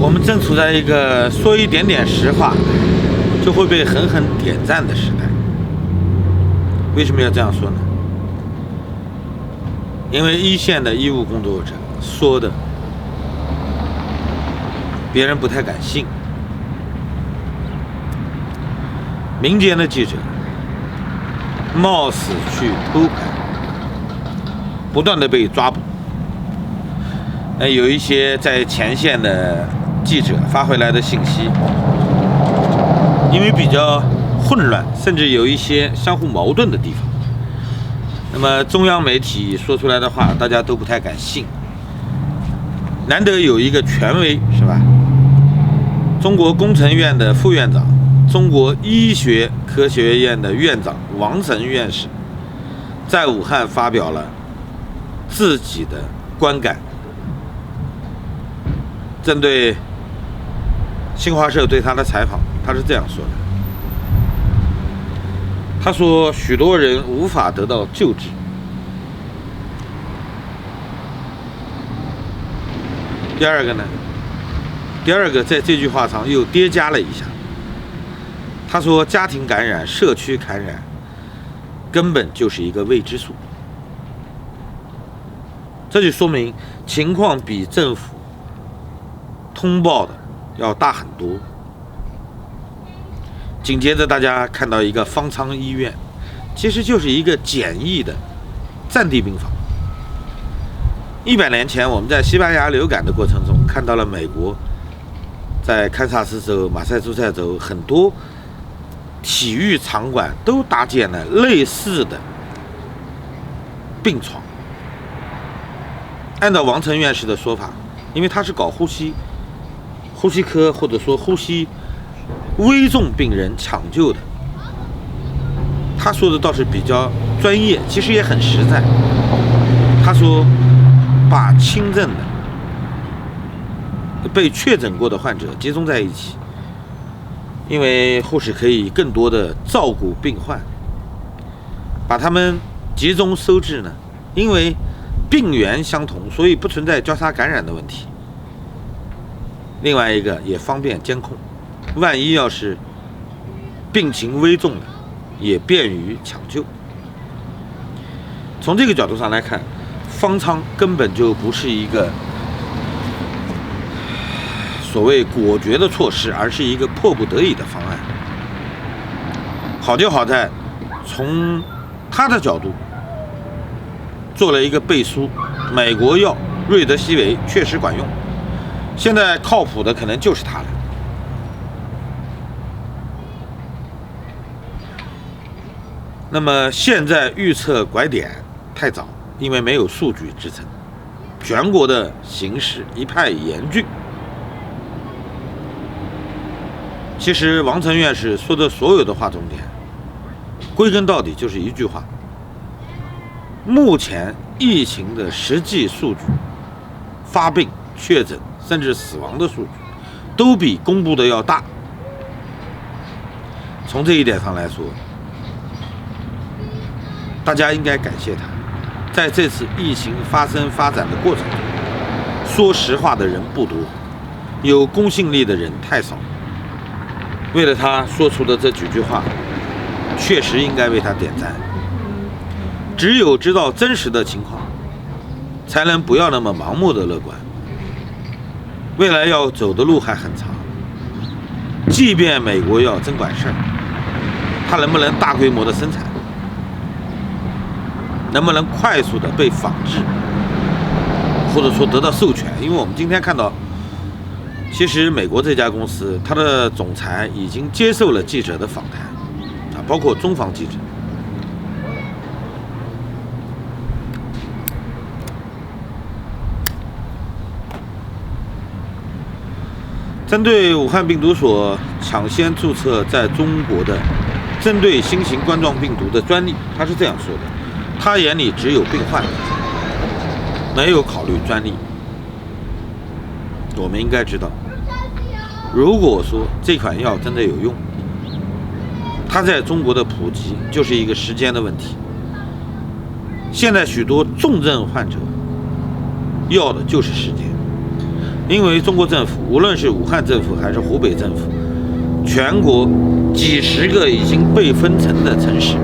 我们正处在一个说一点点实话就会被狠狠点赞的时代。为什么要这样说呢？因为一线的医务工作者说的，别人不太敢信；民间的记者冒死去偷拍，不断的被抓捕。有一些在前线的记者发回来的信息，因为比较混乱，甚至有一些相互矛盾的地方，那么中央媒体说出来的话，大家都不太敢信。难得有一个权威，是吧？中国工程院的副院长，中国医学科学院的院长王晨院士，在武汉发表了自己的观感。针对新华社对他的采访，他是这样说的：他说，许多人无法得到救治。第二个呢？第二个在这句话上又叠加了一下，他说，家庭感染、社区感染根本就是一个未知数。这就说明情况比政府通报的要大很多。紧接着大家看到一个方舱医院，其实就是一个简易的战地病房。100年前我们在西班牙流感的过程中看到了美国在堪萨斯州、马萨诸塞州很多体育场馆都搭建了类似的病床。按照王晨院士的说法，因为他是搞呼吸科或者说呼吸危重病人抢救的，他说的倒是比较专业，其实也很实在。他说，把轻症的被确诊过的患者集中在一起，因为护士可以更多的照顾病患，把他们集中收治呢，因为病源相同，所以不存在交叉感染的问题。另外一个也方便监控，万一要是病情危重的，也便于抢救。从这个角度上来看，方舱根本就不是一个所谓果决的措施，而是一个迫不得已的方案。好就好在从他的角度做了一个背书，美国药瑞德西韦确实管用，现在靠谱的可能就是它了。那么现在预测拐点太早，因为没有数据支撑，全国的形势一派严峻。其实王晨院士说的所有的话重点，归根到底就是一句话：目前疫情的实际数据，发病、确诊甚至死亡的数据，都比公布的要大。从这一点上来说，大家应该感谢他，在这次疫情发展的过程中，说实话的人不多，有公信力的人太少。为了他说出的这几句话，确实应该为他点赞。只有知道真实的情况，才能不要那么盲目的乐观。未来要走的路还很长，即便美国要真管事儿，它能不能大规模的生产，能不能快速的被仿制，或者说得到授权？因为我们今天看到，其实美国这家公司，它的总裁已经接受了记者的访谈，包括中方记者。针对武汉病毒所抢先注册在中国的针对新型冠状病毒的专利，他是这样说的：他眼里只有病患，没有考虑专利。我们应该知道，如果说这款药真的有用，它在中国的普及就是一个时间的问题。现在许多重症患者要的就是时间，因为中国政府，无论是武汉政府还是湖北政府，全国几十个已经被分层的城市，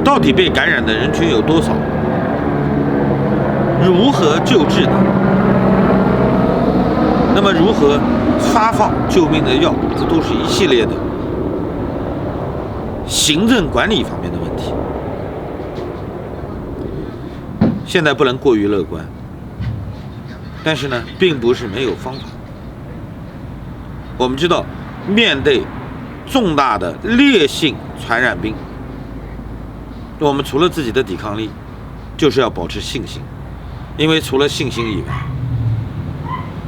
到底被感染的人群有多少？如何救治呢？那么如何发放救命的药？这都是一系列的行政管理方面的问题。现在不能过于乐观，但是呢，并不是没有方法。我们知道，面对重大的烈性传染病，我们除了自己的抵抗力，就是要保持信心。因为除了信心以外，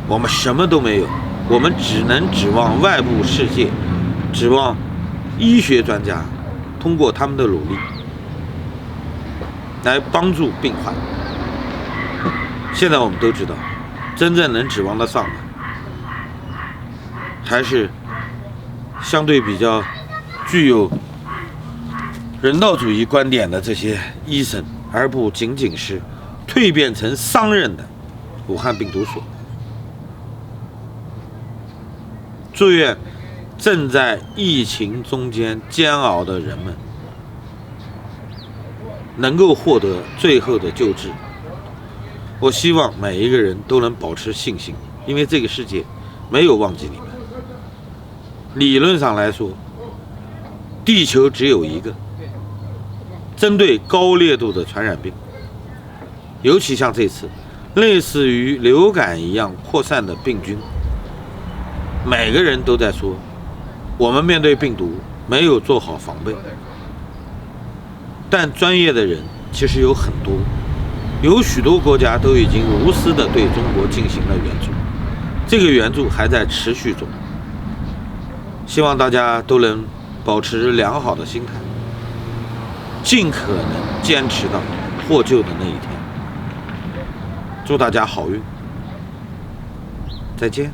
我们什么都没有，我们只能指望外部世界，指望医学专家通过他们的努力来帮助病患。现在我们都知道，真正能指望得上的，还是相对比较具有人道主义观点的这些医生，而不仅仅是蜕变成商人的武汉病毒所。祝愿正在疫情中间煎熬的人们能够获得最后的救治。我希望每一个人都能保持信心，因为这个世界没有忘记你们。理论上来说，地球只有一个。针对高烈度的传染病，尤其像这次类似于流感一样扩散的病菌，每个人都在说，我们面对病毒没有做好防备。但专业的人其实有很多，有许多国家都已经无私地对中国进行了援助，这个援助还在持续中。希望大家都能保持良好的心态，尽可能坚持到获救的那一天。祝大家好运，再见。